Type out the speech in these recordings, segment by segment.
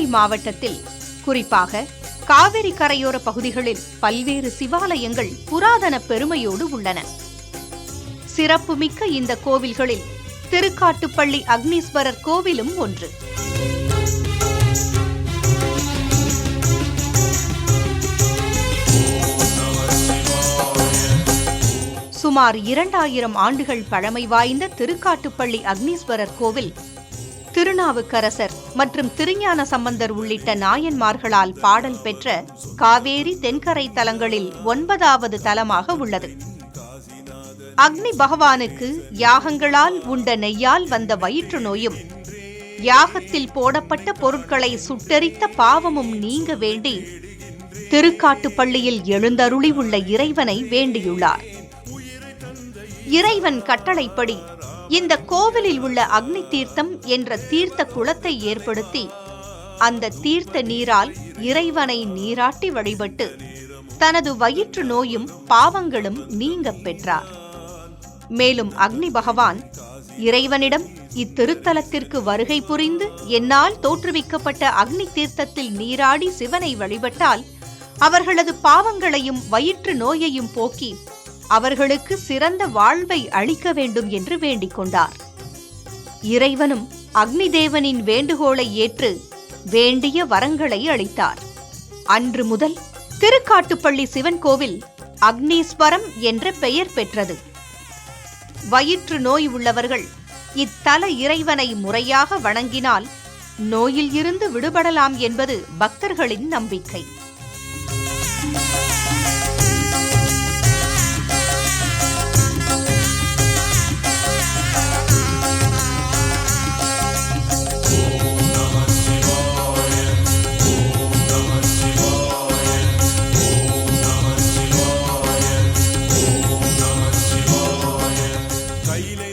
தேனி மாவட்டத்தில் குறிப்பாக காவிரி கரையோர பகுதிகளில் பல்வேறு சிவாலயங்கள் புராதன பெருமையோடு உள்ளன. சிறப்புமிக்க இந்த கோவில்களில் திருக்காட்டுப்பள்ளி அக்னீஸ்வரர் கோவிலும் ஒன்று. சுமார் 2000 ஆண்டுகள் பழமை வாய்ந்த திருக்காட்டுப்பள்ளி அக்னீஸ்வரர் கோவில் திருநாவுக்கரசர் மற்றும் திருஞான சம்பந்தர் உள்ளிட்ட நாயன்மார்களால் பாடல் பெற்ற காவேரி தென்கரை தலங்களில் 9வது தலமாக உள்ளது. அக்னி பகவானுக்கு யாகங்களால் உண்ட நெய்யால் வந்த வயிற்று நோயும் யாகத்தில் போடப்பட்ட பொருட்களை சுட்டெரித்த பாவமும் நீங்க வேண்டி திருக்காட்டுப்பள்ளியில் எழுந்தருளி உள்ள இறைவனை வேண்டியுள்ளார். இறைவன் கட்டளைப்படி இந்த கோவிலில் உள்ள அக்னி தீர்த்தம் என்ற தீர்த்த குளத்தை ஏற்படுத்தி அந்த தீர்த்த நீரால் இறைவனை நீராட்டி வழிபட்டு தனது வயிற்று நோயும் பாவங்களும் நீங்க பெற்றார். மேலும் அக்னி பகவான் இறைவனிடம் இத்திருத்தலத்திற்கு வருகை புரிந்து என்னால் தோற்றுவிக்கப்பட்ட அக்னி தீர்த்தத்தில் நீராடி சிவனை வழிபட்டால் அவர்களது பாவங்களையும் வயிற்று நோயையும் போக்கி அவர்களுக்கு சிறந்த வாழ்வை அளிக்க வேண்டும் என்று வேண்டிக் கொண்டார். இறைவனும் அக்னி தேவனின் வேண்டுகோளை ஏற்று வேண்டிய வரங்களை அளித்தார். அன்று முதல் திருக்காட்டுப்பள்ளி சிவன் கோவில் அக்னீஸ்வரம் என்ற பெயர் பெற்றது. வயிற்று நோய் உள்ளவர்கள் இத்தல இறைவனை முறையாக வணங்கினால் நோயில் இருந்து விடுபடலாம் என்பது பக்தர்களின் நம்பிக்கை.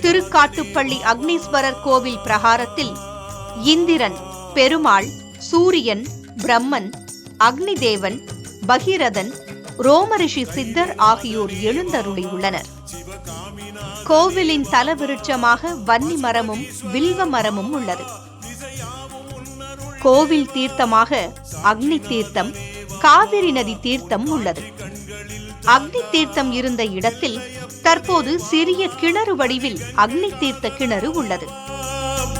திருக்காட்டுப்பள்ளி அக்னீஸ்வரர் கோவில் பிரகாரத்தில் இந்திரன், பெருமாள், சூரியன், பிரம்மன், அக்னிதேவன், பகீரதன், ரோமரிஷி சித்தர் ஆகியோர் எழுந்தருளியுள்ளனர். கோவிலின் தலவிருட்சமாக வன்னி மரமும் வில்வ மரமும் உள்ளது. கோவில் தீர்த்தமாக அக்னி தீர்த்தம், காவிரி நதி தீர்த்தம் உள்ளது. அக்னி தீர்த்தம் இருந்த இடத்தில் தற்போது சிறிய கிணறு வடிவில் அக்னி தீர்த்த கிணறு உள்ளது.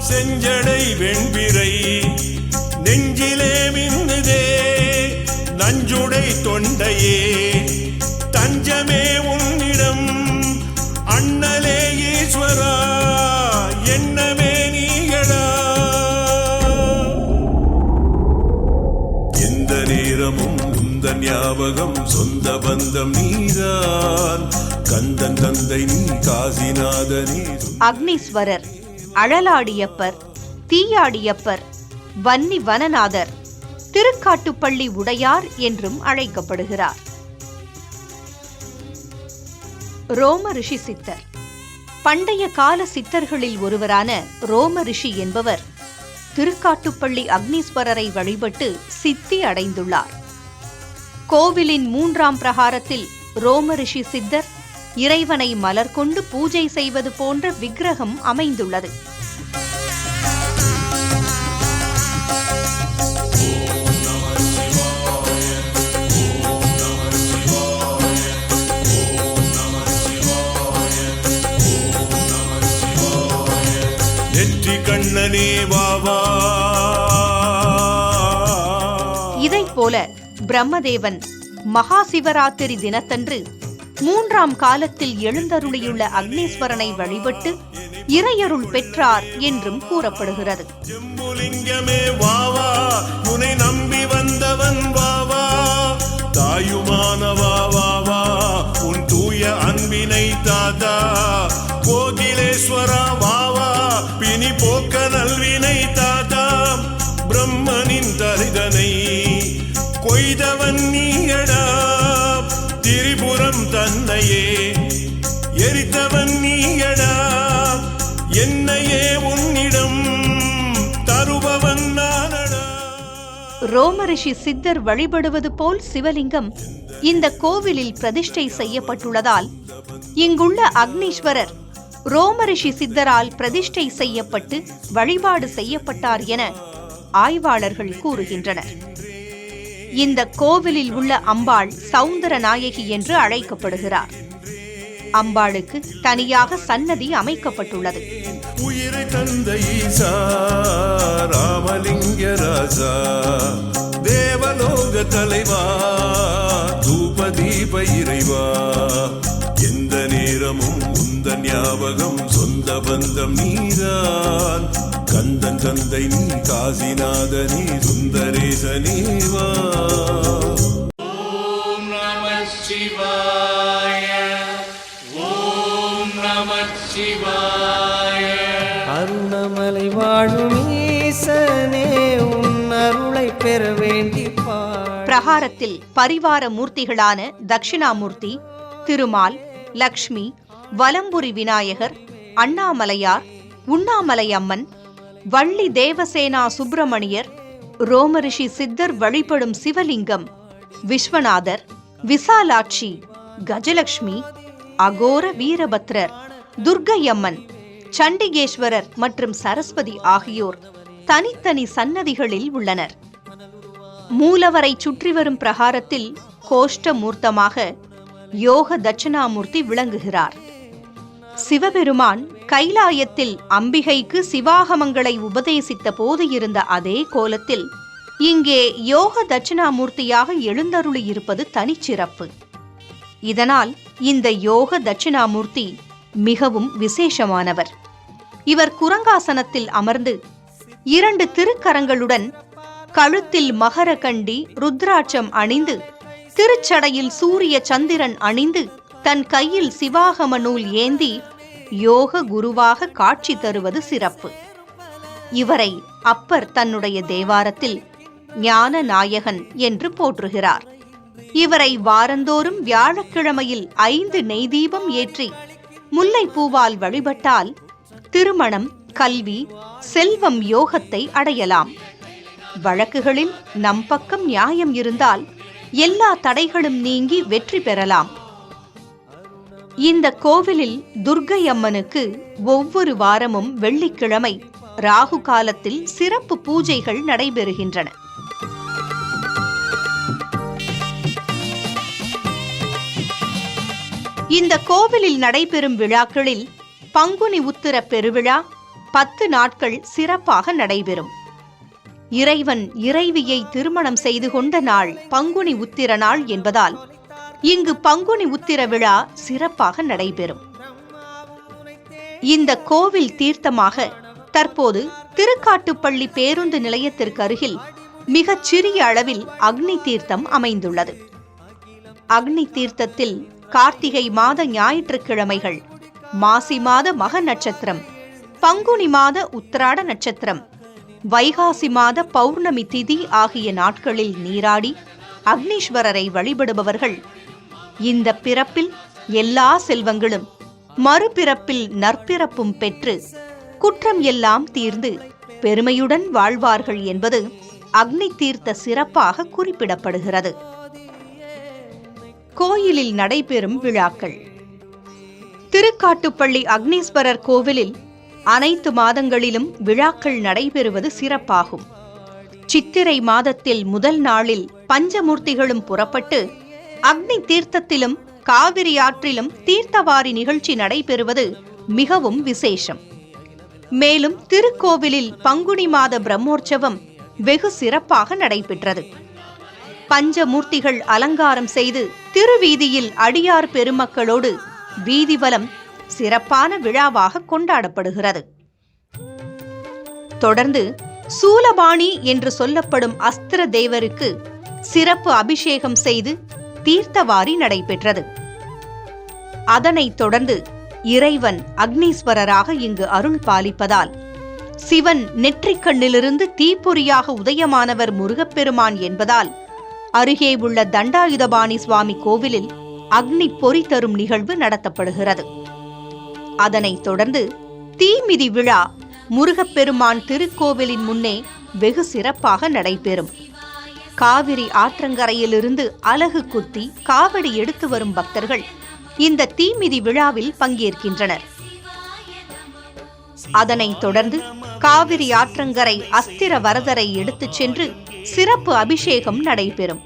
செஞ்சடை வெண்பிறை நெஞ்சிலே மின்னுதே, நஞ்சுடை தொண்டையே தஞ்சமே உன்னிடம், அண்ணலே ஈஸ்வரா என்னமே நீயடா. எந்த நேரமும் உந்தன் ஞாபகம், சொந்த பந்தம் நீதான், கந்தன் தந்தை நீ காசிநாதனே. அக்னீஸ்வரர், அழலாடியப்பர், தீயாடியப்பர், வன்னி வனநாதர், திருக்காட்டுப்பள்ளி உடையார் என்றும் அழைக்கப்படுகிறார். ரோமரிஷி சித்தர் பண்டைய கால சித்தர்களில் ஒருவரான ரோமரிஷி என்பவர் திருக்காட்டுப்பள்ளி அக்னீஸ்வரரை வழிபட்டு சித்தி அடைந்துள்ளார். கோவிலின் 3ஆம் பிரகாரத்தில் ரோமரிஷி சித்தர் இறைவனை மலர் கொண்டு பூஜை செய்வது போன்ற விக்கிரகம் அமைந்துள்ளது. இதைப்போல பிரம்மதேவன் மகா சிவராத்திரி தினத்தன்று 3ஆம் காலத்தில் எழுந்தருளியுள்ள அக்னீஸ்வரனை வழிபட்டு இறையருள் பெற்றார் என்றும் கூறப்படுகிறது. ஜம்புலிங்கமே வாவா, உன்னை நம்பி வந்தவன் வாவா, தாயுமானவா வாவா, உன் தூய அன்பினை தாதா, கோகிலேஸ்வரா வாவா, பிணி போக்க நல்வினை தாதா, பிரம்மனின் தரிதனை கொய்தவன் நீயடா, திரிபுரம் தன்னையே எரித்தவன் நீயடா, என்னையே உன்னிடம் தருபவன் நானடா. ரோமரிஷி சித்தர் வழிபடுவது போல் சிவலிங்கம் இந்த கோவிலில் பிரதிஷ்டை செய்யப்பட்டுள்ளதால் இங்குள்ள அக்னீஸ்வரர் ரோமரிஷி சித்தரால் பிரதிஷ்டை செய்யப்பட்டு வழிபாடு செய்யப்பட்டார் என ஆய்வாளர்கள் கூறுகின்றனர். இந்த கோவிலில் உள்ள அம்பாள் சௌந்தர நாயகி என்று அழைக்கப்படுகிறார். அம்பாளுக்கு தனியாக சன்னதி அமைக்கப்பட்டுள்ளது. உயிரை தந்த ஈசா ராமலிங்க ராஜா தேவலோக தலைவா தூபதீப இறைவா எந்த நேரமும் உந்த ஞாபகம் சொந்த பந்தம் நீதான் கந்தன் தந்தை நீ காசிநாதனே சுந்தரேசனேவா. ஓம் நம சிவாய ஓம் நம சிவாய. அருணமலை வாழும் ஈசனே உன் அருளை பெற வேண்டி பிரகாரத்தில் பரிவார மூர்த்திகளான தட்சிணாமூர்த்தி, திருமால், லக்ஷ்மி, வலம்புரி விநாயகர், அண்ணாமலையார், உண்ணாமலையம்மன், வள்ளி தேவசேனா சுப்பிரமணியர், ரோமரிஷி சித்தர் வழிபடும் சிவலிங்கம், விஸ்வநாதர், விசாலாட்சி, கஜலட்சுமி, அகோர வீரபத்ரர், துர்க்கையம்மன், சண்டிகேஸ்வரர் மற்றும் சரஸ்வதி ஆகியோர் தனித்தனி சன்னதிகளில் உள்ளனர். மூலவரை சுற்றி வரும் பிரகாரத்தில் கோஷ்ட மூர்த்தமாக யோக தட்சிணாமூர்த்தி விளங்குகிறார். சிவபெருமான் கைலாயத்தில் அம்பிகைக்கு சிவாகமங்களை உபதேசித்த போது இருந்த அதே கோலத்தில் இங்கே யோக தட்சிணாமூர்த்தியாக எழுந்தருளி இருப்பது தனிச்சிறப்பு. இதனால் இந்த யோக தட்சிணாமூர்த்தி மிகவும் விசேஷமானவர். இவர் குரங்காசனத்தில் அமர்ந்து 2 திருக்கரங்களுடன் கழுத்தில் மகர கண்டி ருத்ராட்சம் அணிந்து திருச்சடையில் சூரிய சந்திரன் அணிந்து தன் கையில் சிவாகம நூல் ஏந்தி யோக குருவாக காட்சி தருவது சிறப்பு. இவரை அப்பர் தன்னுடைய தேவாரத்தில் ஞான நாயகன் என்று போற்றுகிறார். இவரை வாரந்தோறும் வியாழக்கிழமையில் 5 நெய் தீபம் ஏற்றி முல்லைப்பூவால் வழிபட்டால் திருமணம், கல்வி, செல்வம், யோகத்தை அடையலாம். வழக்குகளில் நம் பக்கம் நியாயம் இருந்தால் எல்லா தடைகளும் நீங்கி வெற்றி பெறலாம். இந்த கோவிலில் துர்க்கை அம்மனுக்கு ஒவ்வொரு வாரமும் வெள்ளிக்கிழமை ராகு காலத்தில் சிறப்பு பூஜைகள் நடைபெறுகின்றன. இந்த கோவிலில் நடைபெறும் விழாக்களில் பங்குனி உத்திர பெருவிழா 10 நாட்கள் சிறப்பாக நடைபெறும். இறைவன் இறைவியை திருமணம் செய்து கொண்ட நாள் பங்குனி உத்திர நாள் என்பதால் இங்கு பங்குனி உத்திர விழா சிறப்பாக நடைபெறும். இந்த கோவில் தீர்த்தமாக தற்போது திருக்காட்டுப்பள்ளி பேருந்து நிலையத்திற்கு அருகில் மிகச் சிறிய அளவில் அக்னி தீர்த்தம் அமைந்துள்ளது. அக்னி தீர்த்தத்தில் கார்த்திகை மாத ஞாயிற்றுக்கிழமைகள், மாசி மாத மக நட்சத்திரம், பங்குனி மாத உத்திராட நட்சத்திரம், வைகாசி மாத பௌர்ணமி திதி ஆகிய நாட்களில் நீராடி அக்னீஸ்வரரை வழிபடுபவர்கள் இந்த பிறப்பில் எல்லா செல்வங்களும், மறுபிறப்பில் நற்பிறப்பும் பெற்று குற்றம் எல்லாம் தீர்ந்து பெருமையுடன் வாழ்வார்கள் என்பது அக்னி தீர்த்த சிறப்பாக குறிப்பிடப்படுகிறது. கோயிலில் நடைபெறும் விழாக்கள். திருக்காட்டுப்பள்ளி அக்னீஸ்வரர் கோவிலில் அனைத்து மாதங்களிலும் விழாக்கள் நடைபெறுவது சிறப்பாகும். சித்திரை மாதத்தில் முதல் நாளில் பஞ்சமூர்த்திகளும் புறப்பட்டு அக்னி தீர்த்தத்திலும் காவிரி ஆற்றிலும் தீர்த்தவாரி நிகழ்ச்சி நடைபெறுவது மிகவும் விசேஷம். மேலும் திருக்கோவிலில் பங்குனி மாத பிரம்மோற்சவம் வெகு சிறப்பாக நடைபெற்றது. பஞ்சமூர்த்திகள் அலங்காரம் செய்து திருவீதியில் அடியார் பெருமக்களோடு வீதிவலம் சிறப்பான விழாவாக கொண்டாடப்படுகிறது. தொடர்ந்து சூலபாணி என்று சொல்லப்படும் அஸ்திர தேவருக்கு சிறப்பு அபிஷேகம் செய்து தீர்த்தவாரி நடைபெற்றது. அதனைத் தொடர்ந்து இறைவன் அக்னீஸ்வரராக இங்கு அருள் பாலிப்பதால் சிவன் நெற்றிக்கண்ணிலிருந்து தீப்பொறியாக உதயமானவர் முருகப்பெருமான் என்பதால் அருகே உள்ள தண்டாயுதபாணி சுவாமி கோவிலில் அக்னி பொறி தரும் நிகழ்வு நடத்தப்படுகிறது. அதனைத் தொடர்ந்து தீமிதி விழா முருகப்பெருமான் திருக்கோவிலின் முன்னே வெகு சிறப்பாக நடைபெறும். காவிரி ஆற்றங்கரையிலிருந்து அலகு குத்தி காவடி எடுத்து வரும் பக்தர்கள் இந்த தீமிதி விழாவில் பங்கேற்கின்றனர். அதனைத் தொடர்ந்து காவிரி ஆற்றங்கரை அஸ்திர வரதரை எடுத்துச் சென்று சிறப்பு அபிஷேகம் நடைபெறும்.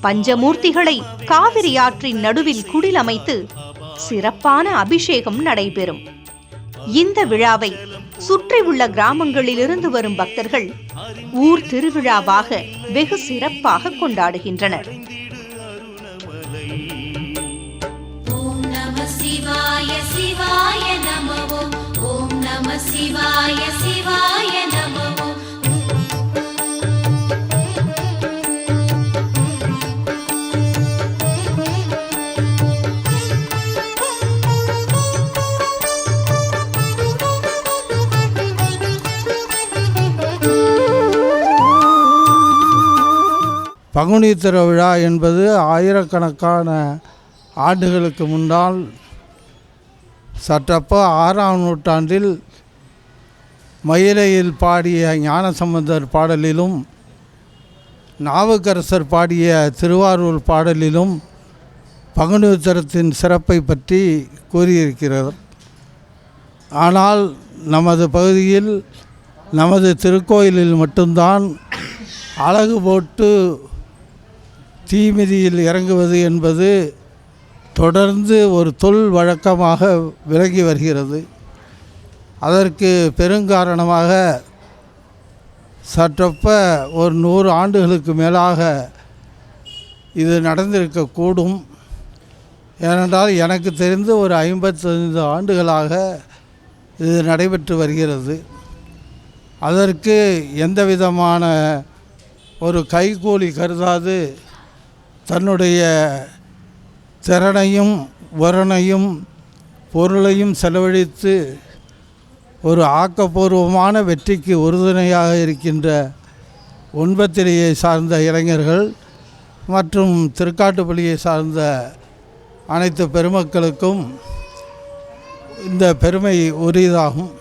பஞ்சமூர்த்திகளை காவிரி ஆற்றின் நடுவில் குடிலமைத்து சிறப்பான அபிஷேகம் நடைபெறும். இந்த விழாவை சுற்றியுள்ள கிராமங்களிலிருந்து வரும் பக்தர்கள் ஊர் திருவிழாவாக வெகு சிறப்பாக கொண்டாடுகின்றனர். ஓம் நம சிவாய சிவாய நமோ, ஓம் நம சிவாய சிவாய நமோ. பங்குனி திருவிழா என்பது ஆயிரக்கணக்கான ஆண்டுகளுக்கு முன்னால் சற்றப்போ 6ஆம் நூற்றாண்டில் மயிலையில் பாடிய ஞானசம்பந்தர் பாடலிலும் நாவுக்கரசர் பாடிய திருவாரூர் பாடலிலும் பங்குனி உத்திரத்தின் சிறப்பை பற்றி கூறியிருக்கிறது. ஆனால் நமது பகுதியில் நமது திருக்கோயிலில் மட்டும்தான் அலகு போட்டு தீமிதியில் இறங்குவது என்பது தொடர்ந்து ஒரு தொல் வழக்கமாக விலகி வருகிறது. அதற்கு பெருங்காரணமாக சற்றொப்ப ஒரு 100 ஆண்டுகளுக்கு மேலாக இது நடந்திருக்கக்கூடும். ஏனென்றால் எனக்கு தெரிந்து ஒரு 55 ஆண்டுகளாக இது நடைபெற்று வருகிறது. அதற்கு எந்த விதமான ஒரு கைகூலி கருதாது தன்னுடைய திறனையும் வரனையும் பொருளையும் செலவழித்து ஒரு ஆக்கப்பூர்வமான வெற்றிக்கு உறுதுணையாக இருக்கின்ற ஒன்பத்திரையை சார்ந்த இளைஞர்கள் மற்றும் திருக்காட்டுப்பள்ளியை சார்ந்த அனைத்து பெருமக்களுக்கும் இந்த பெருமை உரியதாகும்.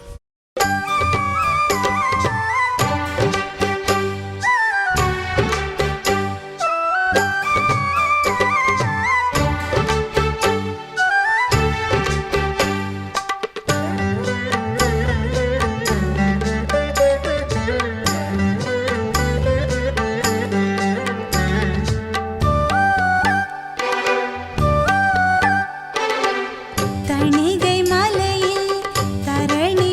தணிகை மலையில் தரணி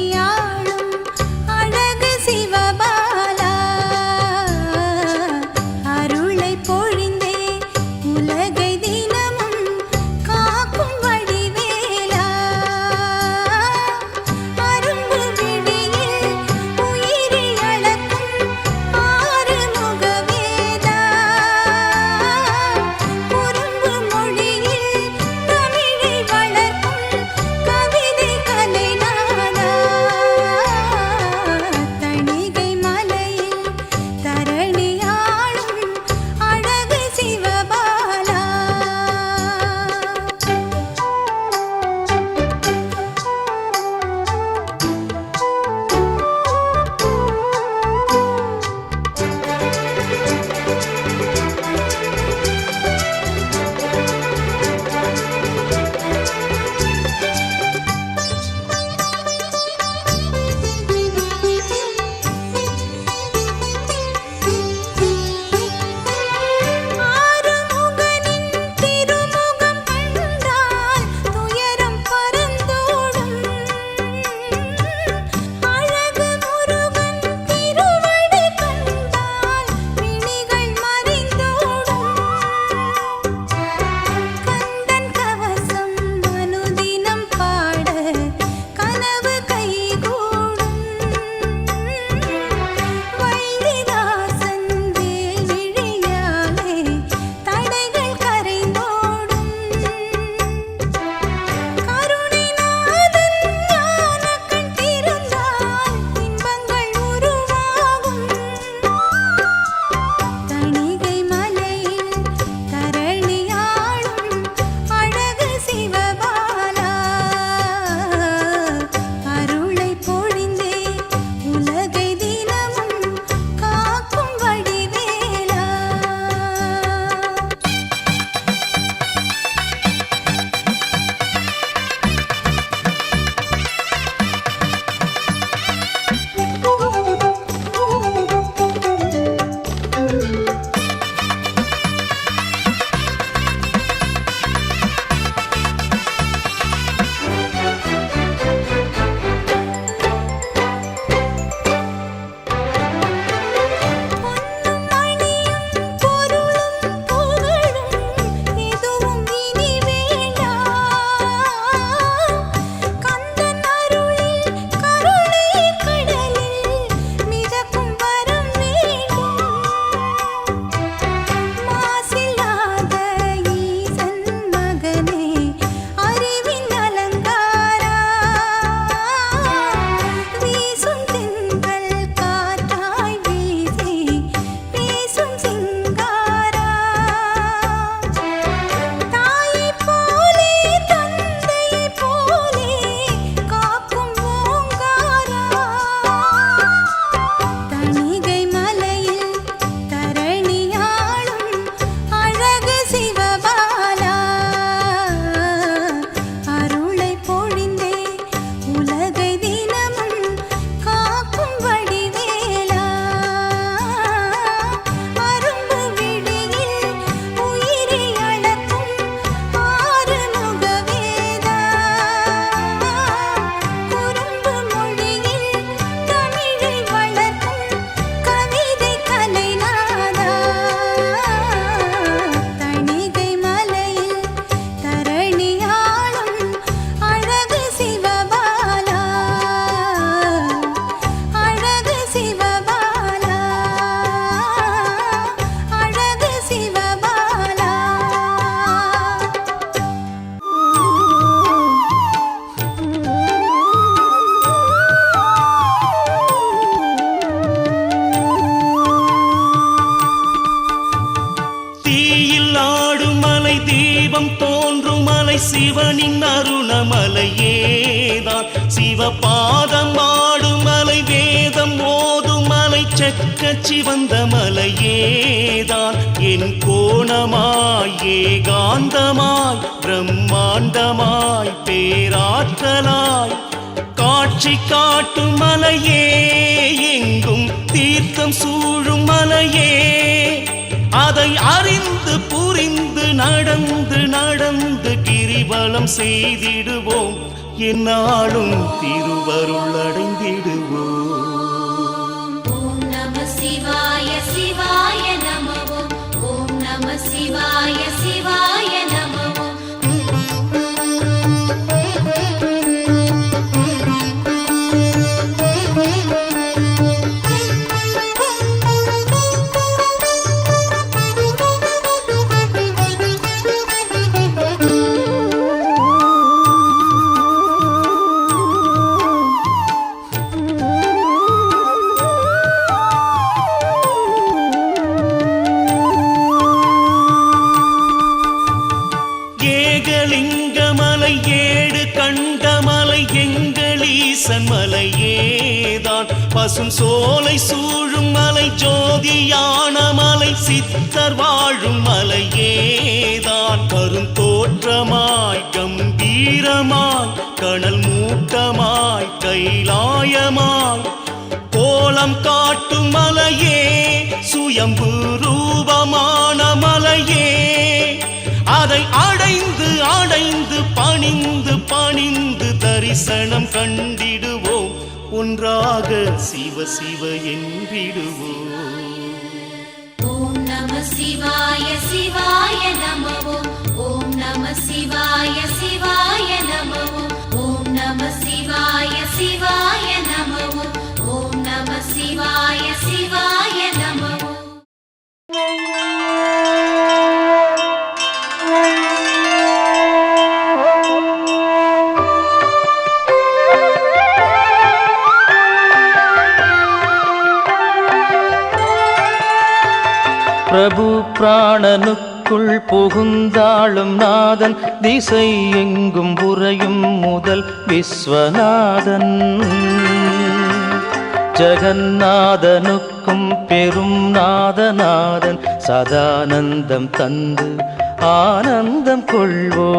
தீபம் தோன்றும் மலை சிவனின் அருணமலையேதான். சிவபாதம் ஆடும் மலை, வேதம் ஓதும் மலை, செக்க சிவந்த மலையேதான். என் கோணமாய் ஏகாந்தமாய் பிரம்மாண்டமாய் பேராற்றலாய் காட்சி காட்டும் மலையே, எங்கும் தீர்த்தம் சூழும் மலையே. அதை அறிந்து புரிந்து நடந்து நடந்து கிரிவலம் செய்திடுவோம், என்னாலும் திருவருள் அடைந்திடுவோம். ஓம் நம சிவாய சிவாய நமோ. ஓம் நம சிவாய சிவாய நமோ. ஏகலிங்கமலை, ஏழு கண்டமலை, எங்களீசன் மலையேதான். பசும் சோலை சூழும் மலை, ஜோதியான மலை, சித்தர் வாழும் மலையேதான். கருந்தோற்றமாய் கம்பீரமாய் கனல் மூட்டமாய் கைலாயமாய் கோலம் காட்டும் மலையே, சுயம்பு ரூபமான மலையே. அதை அடைந்து அடைந்து பணிந்து பணிந்து தரிசனம் கண்டிடுவோம், ஒன்றாக சிவ சிவ என்றிடுவோம். ஓம் நம சிவாய சிவாய நமோ. ஓம் நம சிவாய சிவாய நமோ. ஓம் நம சிவாய சிவாய நமோ. ஓம் நம சிவாய சிவாய நமோ. பிரபு பிராணனுக்குள் புகுந்தாளும் நாதன், திசை எங்கும் புரையும் முதல் விஸ்வநாதன். ஜகநாதனுக்கும் பெரும் நாதநாதன், சதானந்தம் தந்து ஆனந்தம் கொள்வோ.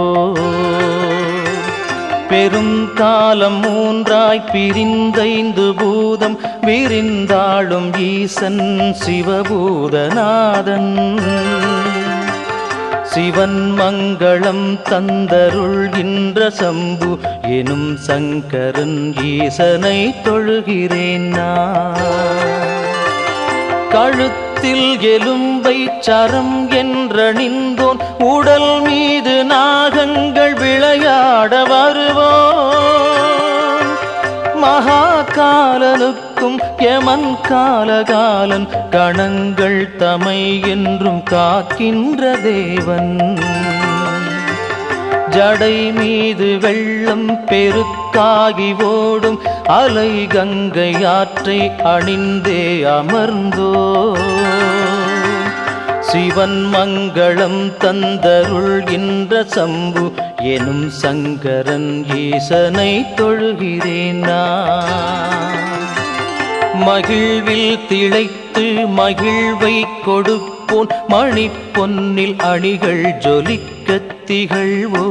பெரும் காலம் மூன்றாய் பிரிந்தைந்து பூதம் விரிந்தாளும் ஈசன் சிவபூதநாதன். சிவன் மங்களம் தந்தருள்கின்ற சம்பு எனும் சங்கரன் ஈசனை தொழுகிறேன் நான். கழுத்தில் எலும்பை சரம் என்றணிந்தோன், உடல் மீது நாகங்கள் விளையாட வருவோன். மகாகாலனுக்கும் யமன் காலகாலன், கணங்கள் தமை என்றும் காக்கின்ற தேவன். ஜடை மீது வெள்ளம் பெருக்காகி ஓடும், அலை கங்கை ஆற்றை அணிந்தே அமர்ந்தோ. சிவன் மங்களம் தந்தருள்கின்ற சம்பு எனும் சங்கரன் ஈசனை தொழுகிறேன் நான். மகிழ்வில் திளைத்து மகிழ்வை கொடுப்போன், மணி பொன்னில் அணிகள் ஜொலிக்கத் திகழ்வோ.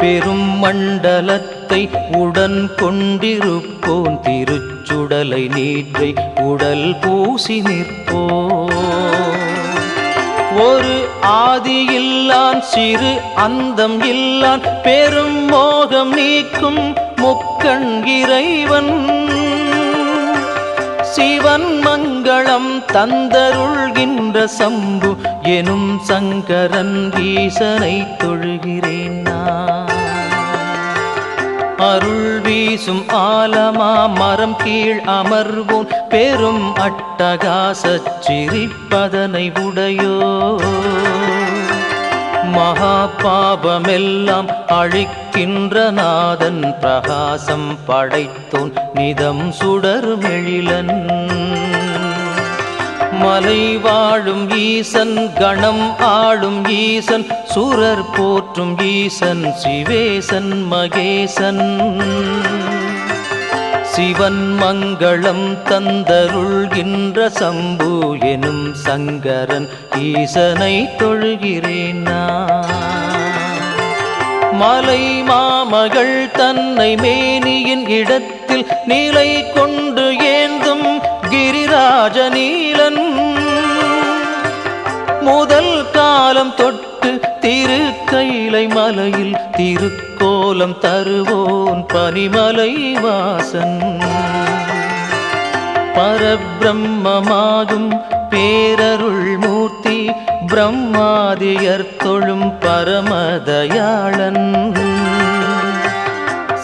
பெரும் மண்டலத்தை உடன் கொண்டிருப்போன், திருச்சுடலை நீற்றை உடல் பூசி நிற்போ. ஒரு ஆதியில்லான் சிறு அந்தம் இல்லான், பெரும் மோகம் நீக்கும் முக்கண் இறைவன். சிவன் மங்களம் தந்தருள்கின்ற சம்பு எனும் சங்கரன் ஈசனை தொழுகிறேன் நான். அருள் வீசும் ஆலமா மரம் கீழ் அமர்வோன், பெரும் அட்டகாசச் சிரிப்பதனை உடையோ. மகா பாபமெல்லாம் அழிக்கின்ற நாதன், பிரகாசம் படைத்தோன் நிதம் சுடர்மெழிலன். மலை வாழும் ஈசன் கணம் ஆளும் ஈசன் சுரர் போற்றும் ஈசன் சிவேசன் மகேசன் சிவன் மங்களம் தந்தருள்கின்ற சம்பு எனும் சங்கரன் ஈசனை தொழுகிறேன் நான். மலை மாமகள் தன்னை மேனியின் இடத்தில் நிலை கொண்டு ஏந்தும் கிரிராஜ நீலன் முதல் காலம் தொட்டு திருக்கைலை மலையில் திருக்கோலம் தருவோன் பனிமலை வாசன் பரபிரம்மமாகும் பேரருள் மூர்த்தி பிரம்மாதியர் தொழும் பரமதயாளன்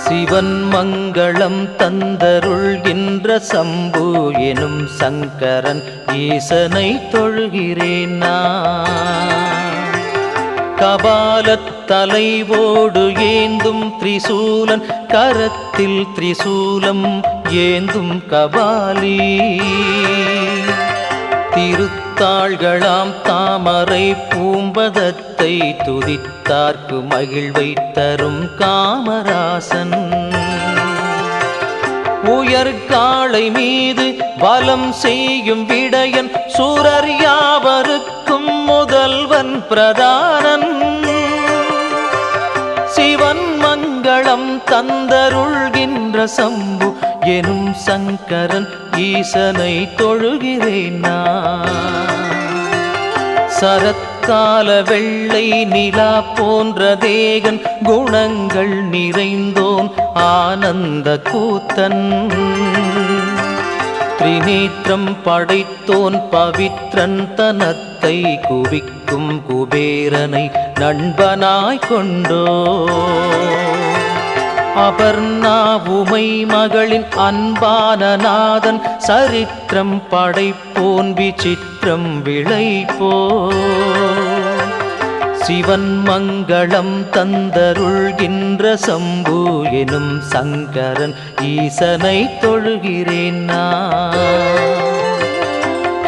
சிவன் மங்களம் தந்தருள்கின்ற சம்பு எனும் சங்கரன் ஈசனை தொழுகிறேன் நான். கபாலத் தலைவோடு ஏந்தும் திரிசூலன் கரத்தில் திரிசூலம் ஏந்தும் கபாலி திருத்தாள்களாம் தாமரை பூம்பதத்தை துதித்தார்க்கு மகிழ்வை தரும் காமராசன் உயர்காளை மீது வலம் செய்யும் விடையன் சூரர் யாவருக்கும் முதல்வன் பிரதானன் சிவன் மங்களம் தந்தருள்கின்ற சம்பு எனும் சங்கரன் ஈசனை தொழுகிறேன் நான். சரத்கால வெள்ளை நிலா போன்ற தேகன் குணங்கள் நிறைந்தோன் ஆனந்த கூத்தன் திரிநேற்றம் படைத்தோன் பவித்ரன் தனத்தை குவிக்கும் குபேரனை நண்பனாய் கொண்டோ அபர்ணா உமை மகளின் அன்பான நாதன் சரித்திரம் படைப்போன் விசித்திரம் விளைப்போ சிவன் மங்களம் தந்தருள்கின்ற சம்பு எனும் சங்கரன் ஈசனை தொழுகிறேன் நான்.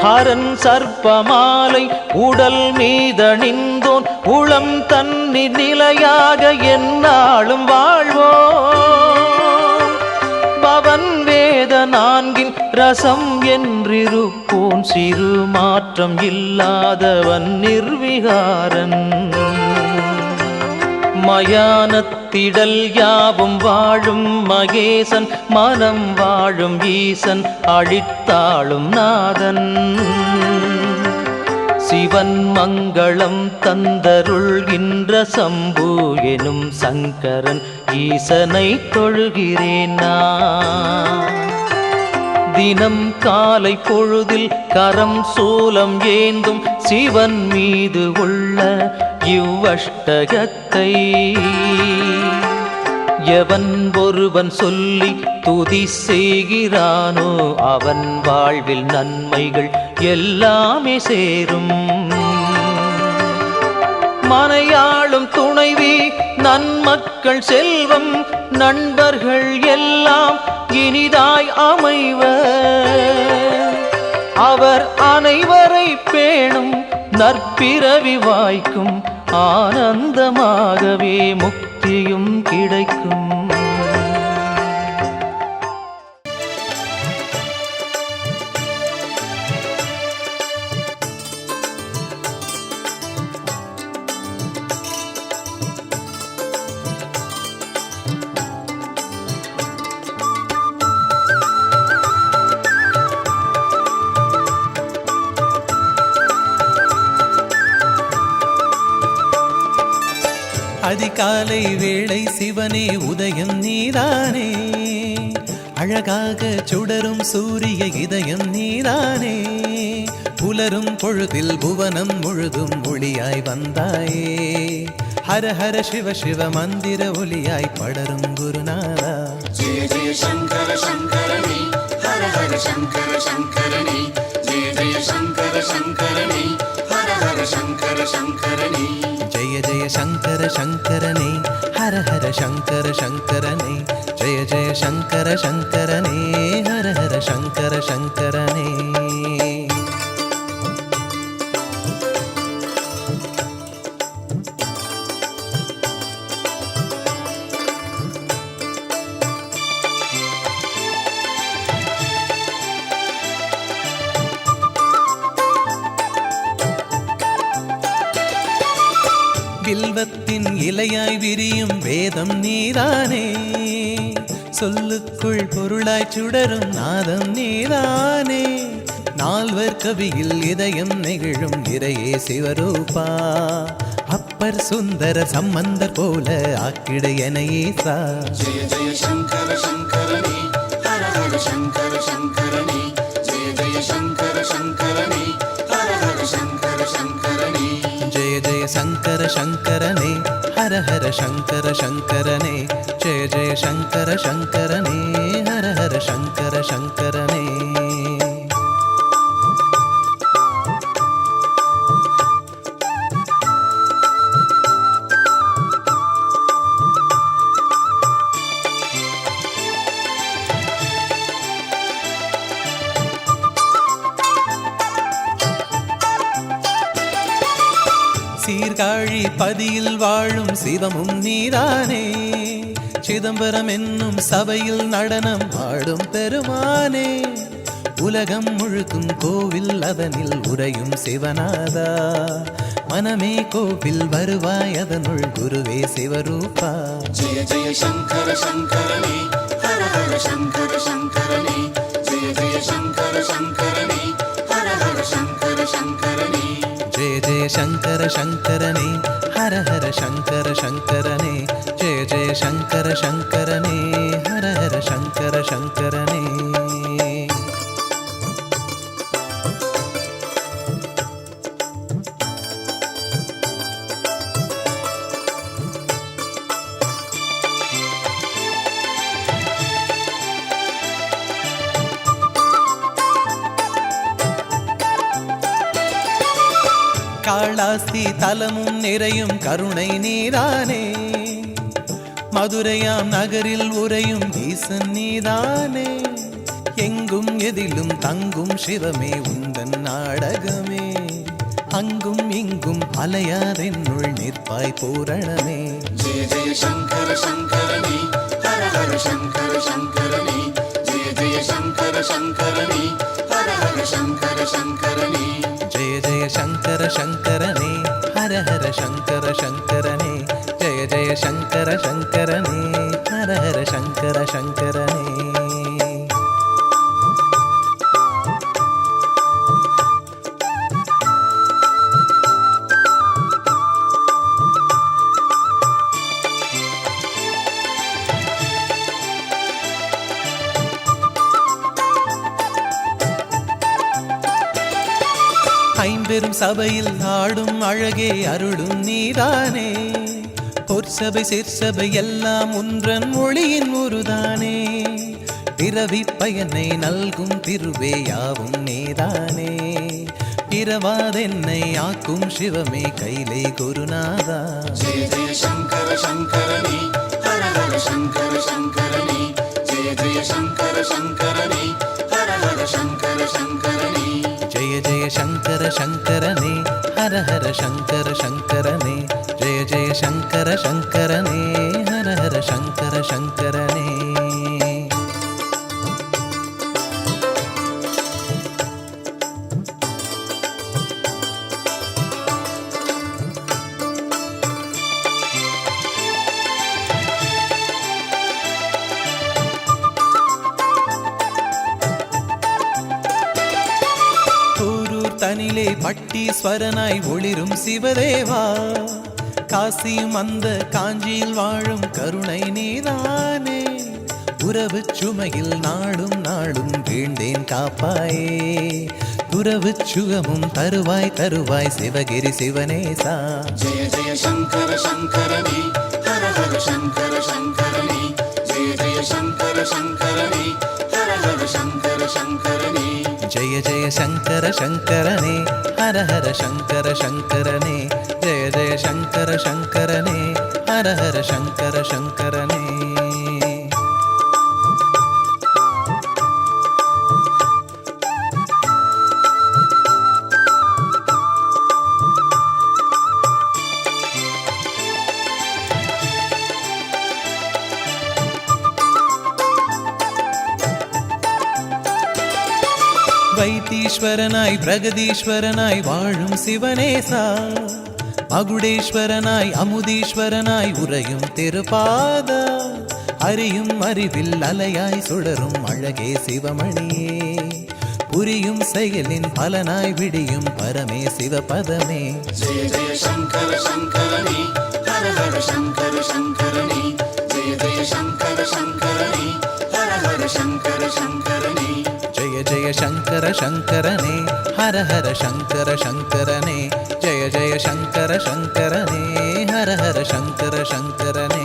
ஹரன் சர்ப்பமாலை உடல் மீதணிந்தோன் உளம் தன்னி நிலையாக எந்நாளும் வாழ்வோ பவன் வேத நான்கின் ரசம் என்றிருப்போன் சிறு மாற்றம் இல்லாதவன் நிர்விகாரன் மயானத்திடல் யாவும் வாழும் மகேசன் மனம் வாழும் ஈசன் அழித்தாளும் நாதன் சிவன் மங்களம் தந்தருள்கின்ற சம்பு எனும் சங்கரன் ஈசனை தொழுகிறேன் நான். தினம் காலை பொழுதில் கரம் சூலம் ஏந்தும் சிவன் மீது உள்ள இவ்வஷ்டகத்தை எவன் ஒருவன் சொல்லி துதி செய்கிறானோ அவன் வாழ்வில் நன்மைகள் எல்லாமே சேரும். மனையாளும் துணைவி நன்மக்கள் செல்வம் நண்பர்கள் எல்லாம் இனிதாய் அமைவர் அவர் அனைவரை பேணும் நற்பிறவி வாய்க்கும் ஆனந்தமாகவே முக்தியும் கிடைக்கும். அதிகாலை வேளை சிவனே உதயம் நீதானே அழகாக சுடரும் சூரிய இதயம் நீதானே புலரும் பொழுதில் புவனம் முழுதும் ஒளியாய் வந்தாயே ஹர ஹர சிவ சிவ மந்திர ஒளியாய் படரும் குருநாதா. ஜெய ஜெய சங்கர சங்கரனே ஹர ஹர சங்கர சங்கரனே ஜெய ஜெய சங்கர சங்கரனே ஹர ஹர சங்கர சங்கரனே ஜெய ஜெய சங்கர சங்கரனே ஹர ஹர சங்கர சங்கரனே ஜெய ஜெய சங்கர சங்கரனே ஹர ஹர சங்கர சங்கரனே. வில்வத்தின் இலையாய் விரியும் வேதம் நீதானே, சொல்லுக்குள் பொருளாய் சுடரும் நாதம் நீதானே, நால்வர் கவியில் இதயம் நெகிழும் இறையே சிவரூபா, அப்பர் சுந்தர சம்பந்தர் போல ஆக்கிட எனையேசா. ஜெய ஜெய சங்கர சங்கரனே, ஹர ஹர சங்கர சங்கரனே, ஜெய ஜெய சங்கர சங்கரனே, ஹர ஹர சங்கர சங்கரனே. ஜெய ஜெய சங்கர சங்கரனே, ஹர ஹர சங்கர சங்கரனே, ஜெய ஜெய சங்கர சங்கரனே, ஹர ஹர சங்கர சங்கரனே. சீர்காழி பதியில் வாழும் சிவமும் நீதானே, சிதம்பரம் என்னும் சபையில் நடனம் ஆடும் பெருமானே, உலகம் முழுக்கும் கோவில் அதனில் உறையும் சிவநாதா, மனமே கோவில் வருவாய் அதனுள் குருவே சிவரூபா. ஜெய ஜெய சங்கர சங்கரனே, ஹர ஹர சங்கர சங்கரனே, ஜெய ஜெய சங்கர சங்கரனே, ஹர ஹர சங்கர சங்கரனே. ஜெய ஜெய சங்கர சங்கரனே, ஹர ஹர சங்கர சங்கரனே, ஜெய ஜெய சங்கர சங்கரனே, ஹர ஹர சங்கர சங்கரனே. காளாஸ்தி தலமும் நிறையும் கருணை நீதானே, மதுரையாம் நகரில் உறையும் ஈசன் நீதானே, எங்கும் எதிலும் தங்கும் சிவமே உந்தன் நாடகமே, அங்கும் இங்கும் அலையாதென்னுள் நிற்பாய் பூரணமே. ஜெய ஜெய சங்கர சங்கரனே, ஹர ஹர சங்கர சங்கரனே, ஜெய ஜெய சங்கர சங்கரனே, ஹர ஹர சங்கர சங்கரனே. ஜெய ஜெய சங்கர சங்கரனே, ஹர ஹர சங்கர சங்கரனே, ஜெய ஜெய சங்கர சங்கரனே, ஹர ஹர சங்கர சங்கரனே. ஐம்பெரும் சபையில் ஆடும் அழகே அருளும் நீதானே, பொற்சபை சிற்சபை எல்லாம் ஒன்றன் மொழியின் முருதானே, பிறவி பயனை நல்கும் திருவே யாவும் நீதானே, பிறவாதென்னை ஆக்கும் சிவமே கைலை குருநாதா. ஜெய ஜெய சங்கர சங்கரனே, ஹர ஹர சங்கர சங்கரனே, ஜெய ஜெய சங்கர சங்கரனே, ஹர ஹர சங்கர சங்கரனே. ஜெய ஜெய சங்கர சங்கரனே, ஹர ஹர சங்கர சங்கரனே, ஜெய ஜெய சங்கர சங்கரனே, ஹர ஹர சங்கர சங்கரனே. தனிலே பட்டீஸ்வரனாய் ஒளிரும் சிவதேவா, காசியும் அந்த காஞ்சியில் வாழும் கருணை நீதானே, உறவு சுமையில் நாடும் நாடும் வீழ்ந்தேன் காப்பாயே, உறவு சுகமும் தருவாய் தருவாய் சிவகிரி சிவனேசா. ஜெய ஜெய சங்கர சங்கரனே, ஹர ஹர சங்கர சங்கரனே, ஜெய ஜெய சங்கர சங்கரனே, ஹர ஹர சங்கர சங்கரனே. ஜெய ஜெய சங்கர சங்கரனே, ஹர ஹர சங்கர சங்கரனே, ஜெய ஜெய சங்கர சங்கரனே, ஹர ஹர சங்கர சங்கரனே. வைத்தீஸ்வரனாய் பிரகதீஸ்வரனாய் வாழும் சிவனேசா, மகுடேஸ்வரனாய் அமுதீஸ்வரனாய் உறையும் திருப்பாத அறியும் அறிவில் அலையாய் சுடரும் அழகே சிவமணியே புரியும் செயலின் பலனாய் விடியும் பரமே சிவபதமே ஜெய ஜெய சங்கர சங்கரனே ஹர ஹர சங்கர சங்கரனே ஜெய ஜெய சங்கர சங்கரனே ஹர ஹர சங்கர சங்கரனே ஜெய ஜெய சங்கர சங்கரனே ஹர ஹர சங்கர சங்கரனே ஜெய ஜெய சங்கர சங்கரனே ஹர ஹர சங்கர சங்கரனே